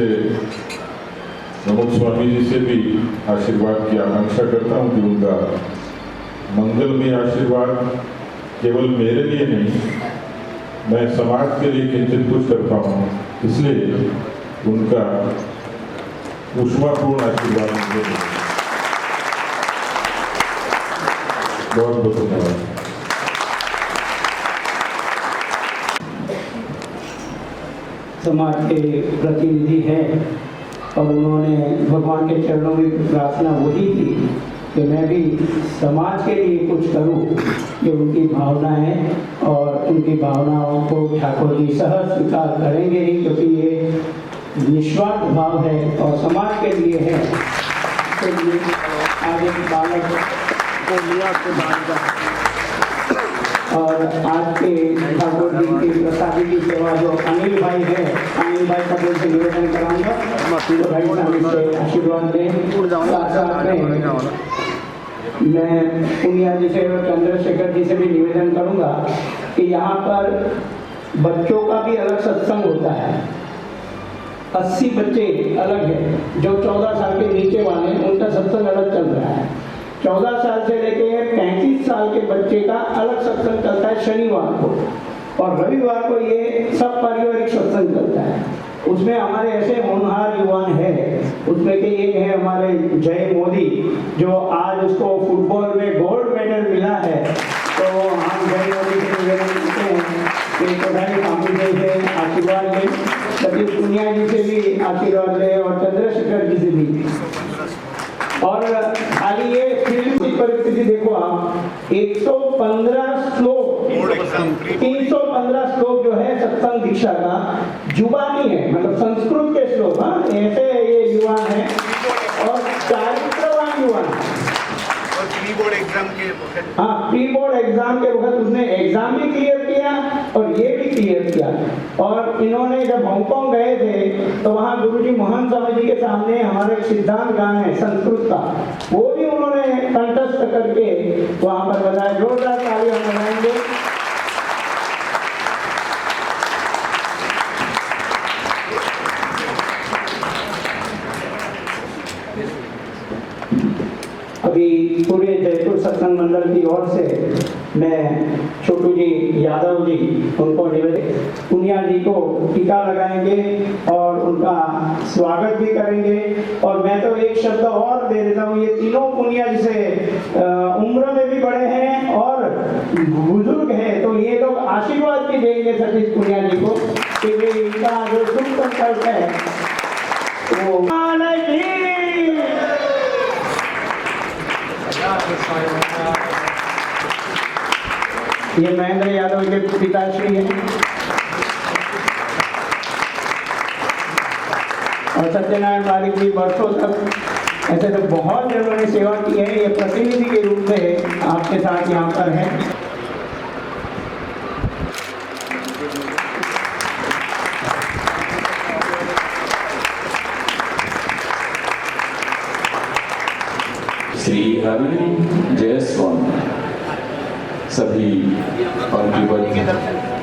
प्रमुख स्वामी जी से भी आशीर्वाद की आकांक्षा करता हूँ कि उनका मंगलमय आशीर्वाद केवल मेरे लिए नहीं, मैं समाज के लिए किंचित कुछ कर पाऊँ, इसलिए उनका ऊष्मापूर्ण आशीर्वाद मुझे बहुत बहुत धन्यवाद। समाज के प्रतिनिधि हैं और उन्होंने भगवान के चरणों में प्रार्थना वही की कि मैं भी समाज के लिए कुछ करूं। ये उनकी भावनाएं और उनकी भावनाओं को ठाकुर जी सहज स्वीकार करेंगे ही, क्योंकि ये निस्वार्थ भाव है और समाज के लिए है। तो ये आगे बालक को लिया और आज के ठाकुर जी की प्रसादी की सेवा जो अनिल भाई है, अनिल भाई का दिल से निवेदन कराऊंगा तो भाई साहब से आशीर्वाद दें। साथ में मैं पुनिया जी से और चंद्रशेखर जी से भी निवेदन करूंगा कि यहाँ पर बच्चों का भी अलग सत्संग होता है। 80 बच्चे अलग है, जो 14 साल के नीचे वाले उनका सत्संग अलग चल रहा है। 14 साल से लेके 35 साल के बच्चे का अलग सत्संग चलता है शनिवार को, और रविवार को ये सब पारिवारिक सत्संग चलता है। उसमें हमारे ऐसे होनहार युवान हैं, उसमें के एक है हमारे जय मोदी, जो आज उसको फुटबॉल में गोल्ड मेडल मिला है। तो हम जय मोदी से निवेदन करते हैं कि प्रधानी स्वामी जी से आशीर्वाद लें, सतीश पुनिया जी से भी आशीर्वाद लें और चंद्रशेखर जी से भी। और खाली ये फिल्म की परिस्थिति देखो आप, 115 श्लोक 315 श्लोक जो है सत्संग दीक्षा का जुबानी है, मतलब संस्कृत के श्लोक। हाँ, ऐसे ये युवान है और चारित्रवान युवान है। प्री बोर्ड एग्जाम के वक्त उसने एग्जाम भी क्लियर किया और ये भी क्लियर किया। और इन्होंने जब हांगकांग गए थे तो वहाँ गुरुजी मोहन स्वामी जी के सामने हमारे एक सिद्धांत गान है संस्कृत का, वो भी उन्होंने कंठस्थ करके वहाँ पर बताया। जोरदार तालियां बजाएंगे। अभी पूरे जयपुर सत्संग मंडल की ओर से मैं छोटू जी यादव जी उनको निवेदन, पुनिया जी को टीका लगाएंगे और उनका स्वागत भी करेंगे। और मैं तो एक शब्द और दे देता हूँ, ये तीनों पुनिया जी से उम्र में भी बड़े हैं और बुजुर्ग हैं, तो ये लोग आशीर्वाद भी देंगे सतीश पुनिया जी को कि वे इनका जो शुभ संकल्प है वो ये महेंद्र यादव के पिताश्री हैं और सत्यनारायण मालिक जी वर्षों तक ऐसे तो बहुत जनों ने सेवा की है। ये प्रतिनिधि के रूप में आपके साथ यहाँ पर हैं। श्री हरि जय स्वामी। सभी पंक्तिबद्ध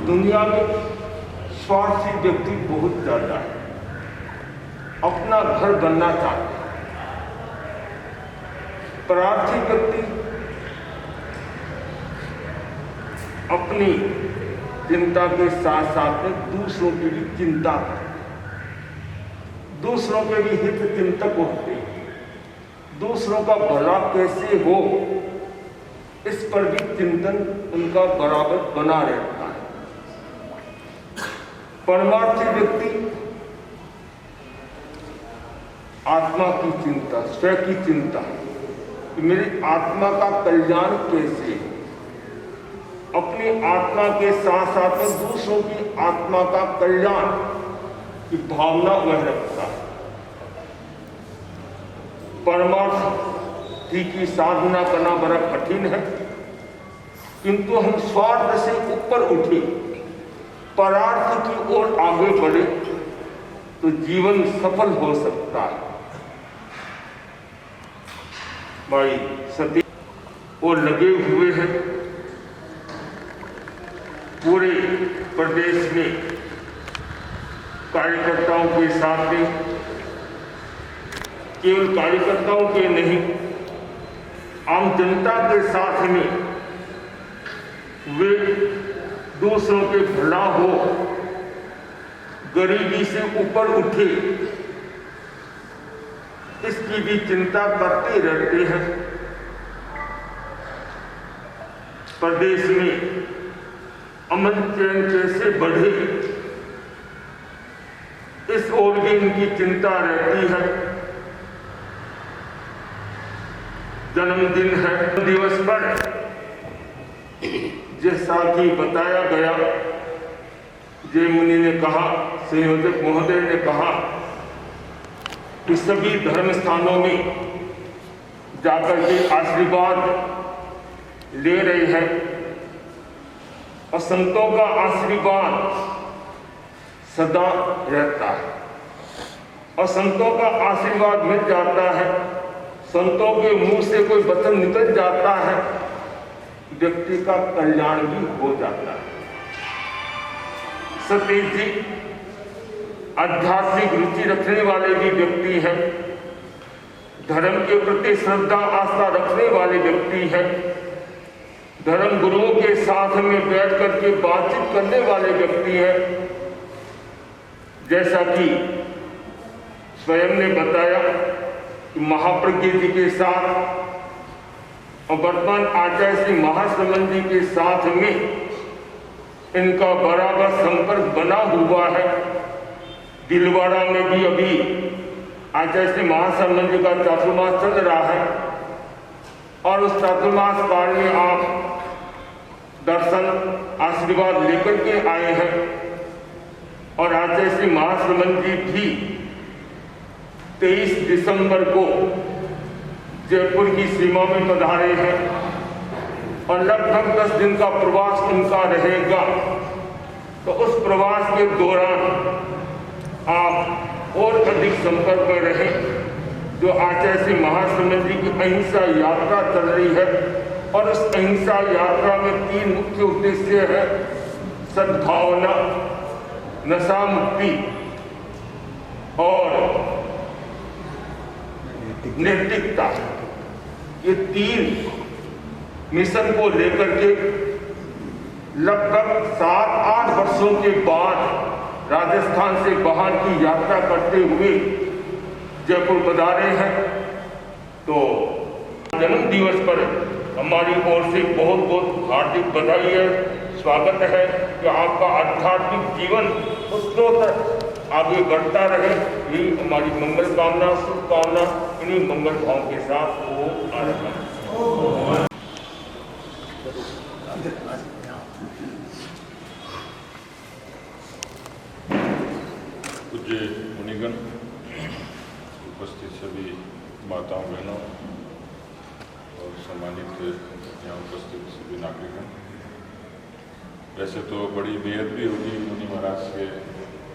दुनिया में स्वार्थी व्यक्ति बहुत ज्यादा है, अपना घर बनना चाहते हैं। परार्थी व्यक्ति अपनी चिंता के साथ साथ में दूसरों की भी चिंता करते, दूसरों के भी हित चिंतक होते हैं, दूसरों का भला कैसे हो इस पर भी चिंतन उनका बराबर बना रहता है। परमार्थी व्यक्ति आत्मा की चिंता, स्वयं की चिंता कि मेरी आत्मा का कल्याण कैसे, अपनी आत्मा के साथ साथ में दूसरों की आत्मा का कल्याण की भावना वह रखता है। परमार्थी की साधना करना बड़ा कठिन है, किंतु हम स्वार्थ से ऊपर उठे, परार्थ की ओर आगे बढ़े तो जीवन सफल हो सकता है। भाई सती वो लगे हुए हैं पूरे प्रदेश में कार्यकर्ताओं के साथ में, केवल कार्यकर्ताओं के नहीं, आम जनता के साथ में वे दूसरों के भला हो, गरीबी से ऊपर उठे, इसकी भी चिंता करते रहते हैं। प्रदेश में अमन चैन कैसे बढ़े, इस ओर भी इनकी चिंता रहती है। जन्मदिन है, दिवस पर जैसा कि बताया गया, जय मुनि ने कहा, संयोजक महोदय ने कहा कि सभी धर्म स्थानों में जाकर के आशीर्वाद ले रहे हैं और संतों का आशीर्वाद सदा रहता है और संतों का आशीर्वाद मिल जाता है, संतों के मुंह से कोई वचन निकल जाता है, व्यक्ति का कल्याण भी हो जाता है। सतीश जी आध्यात्मिक रुचि रखने वाले भी व्यक्ति हैं, धर्म के प्रति श्रद्धा आस्था रखने वाले व्यक्ति हैं, धर्म गुरुओं के साथ में बैठ करके बातचीत करने वाले व्यक्ति हैं। जैसा कि स्वयं ने बताया कि महाप्रज्ञ जी के साथ और वर्तमान आचार्य श्री महासमंद जी के साथ में इनका बराबर संपर्क बना हुआ है। दिलवाड़ा में भी अभी आचार्य श्री महासमंद जी का चातुर्मास चल रहा है और उस चातुर्मास काल में आप दर्शन आशीर्वाद लेकर के आए हैं और आचार्य श्री महासमंद जी भी 23 दिसंबर को जयपुर की सीमा में पधारे हैं और लगभग 10 दिन का प्रवास उनका रहेगा। तो उस प्रवास के दौरान आप और अधिक संपर्क में रहें। जो आचार्य श्री महासमंद जी की अहिंसा यात्रा चल रही है और उस अहिंसा यात्रा में 3 मुख्य उद्देश्य है: सद्भावना, नशा मुक्ति और नैतिकता। ये 3 मिशन को लेकर के लगभग 7-8 वर्षों के बाद राजस्थान से बाहर की यात्रा करते हुए जयपुर पधारे हैं। तो जन्म दिवस पर हमारी ओर से बहुत बहुत हार्दिक बधाई है, स्वागत है कि आपका आध्यात्मिक जीवन उत्तरोत्तर आगे बढ़ता रहे। यही हमारी मंगल कामना, शुभकामना, इन्हीं मंगल भाव के साथ वो आरंभ। पूज्य मुनिगण, उपस्थित सभी माताओं बहनों और सम्मानित यहाँ उपस्थित सभी नागरिकों, वैसे तो बड़ी बेअदबी होगी मुनि महाराज के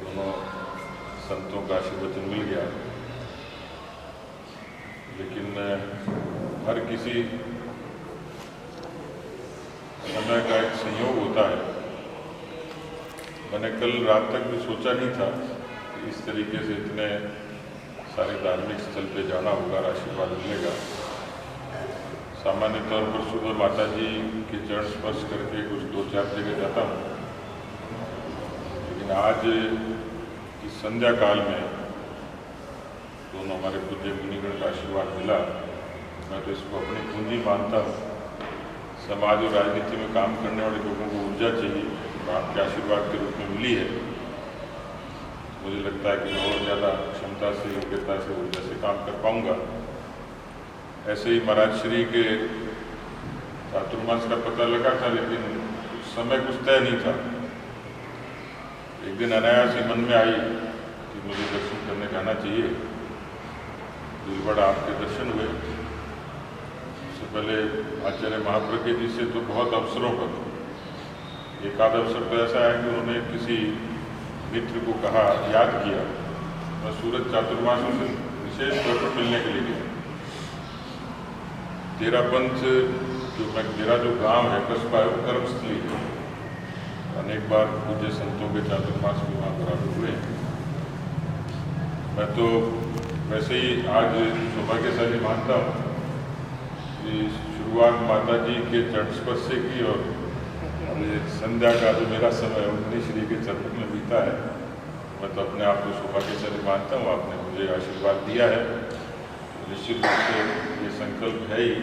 दोनों संतों का आशीर्वचन मिल गया, लेकिन हर किसी समय का एक संयोग होता है मैंने कल रात तक भी सोचा नहीं था कि इस तरीके से इतने सारे धार्मिक स्थल पे जाना होगा, आशीर्वाद मिलेगा। सामान्य तौर पर सुबह माता जी के चरण स्पर्श करके कुछ 2-4 जगह जाता हूँ, लेकिन आज इस संध्या काल में दोनों हमारे पूज्य मुनिगण का आशीर्वाद मिला। मैं तो इसको अपनी पूंजी मानता हूँ। समाज और राजनीति में काम करने वाले लोगों को ऊर्जा चाहिए, आपके आशीर्वाद के रूप में मिली है। मुझे लगता है कि मैं और ज़्यादा क्षमता से, योग्यता से, ऊर्जा से काम कर पाऊंगा। ऐसे ही महाराज श्री के चातुर्मास का पता लगा था, लेकिन उस समय कुछ तय नहीं था। एक दिन अनायास ही मन में आई कि मुझे दर्शन करने जाना चाहिए। दिलबड़ा आपके दर्शन हुए। उससे पहले आचार्य महाप्रज्ञ जी से तो बहुत अवसरों पर, एक आध अवसर तो ऐसा है कि उन्होंने किसी मित्र को कहा, याद किया, मैं सूरज चातुर्मास से विशेष तौर पर मिलने के लिए गया। तेरापंथ मेरा जो गांव है, कस्बा है, वो कर्मस्थली है। अनेक बार पूज्य संतों के चातुर्मास भी वहाँ बराबर हुए। मैं तो वैसे ही आज सौभाग्यशाली मानता हूँ कि शुरुआत माता जी के चरण स्पर्श से की, और संध्या का जो मेरा समय उन्हीं श्री के चरण में बीता है। मैं तो अपने आप को सौभाग्यशाली मानता हूँ। आपने मुझे आशीर्वाद दिया है, निश्चित रूप से ये संकल्प है ही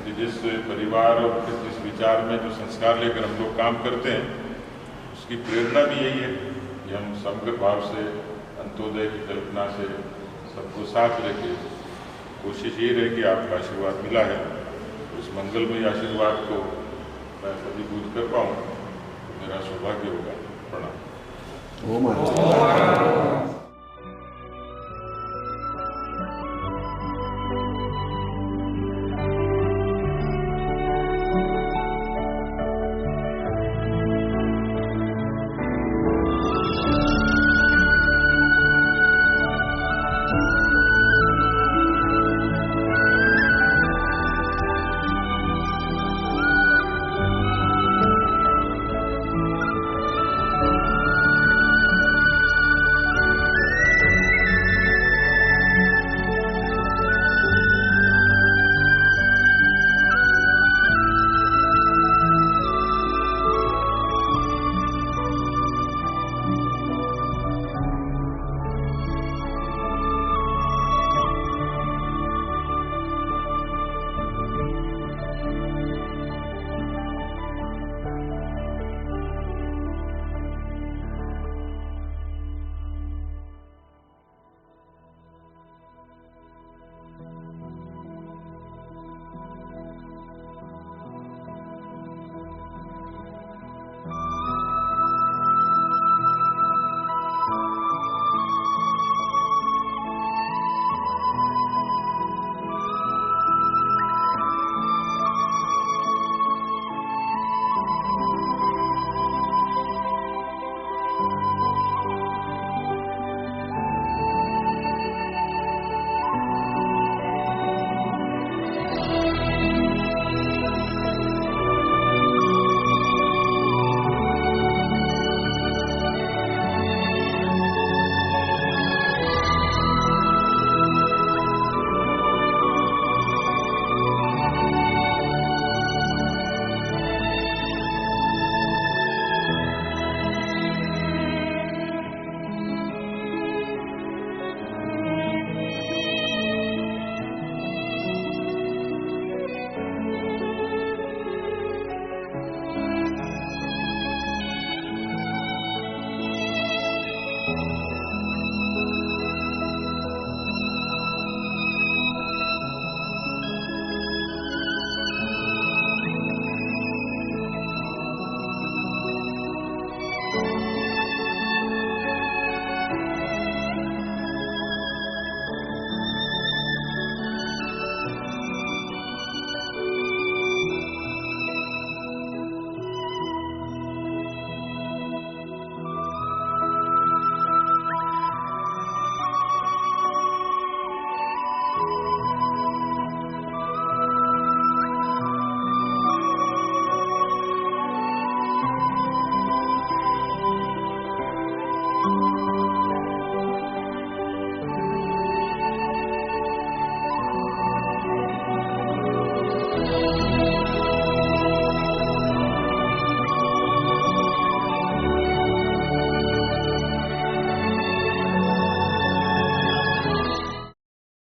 कि जिस परिवार और जिस विचार में जो संस्कार लेकर हम लोग काम करते हैं, उसकी प्रेरणा भी यही है कि हम समग्र भाव से, अंत्योदय की कल्पना से सबको साथ लेके कोशिश ये रहे कि आपका आशीर्वाद मिला है, उस मंगलमय आशीर्वाद को मैं फलीभूत कर पाऊँ तो मेरा सौभाग्य होगा। प्रणाम।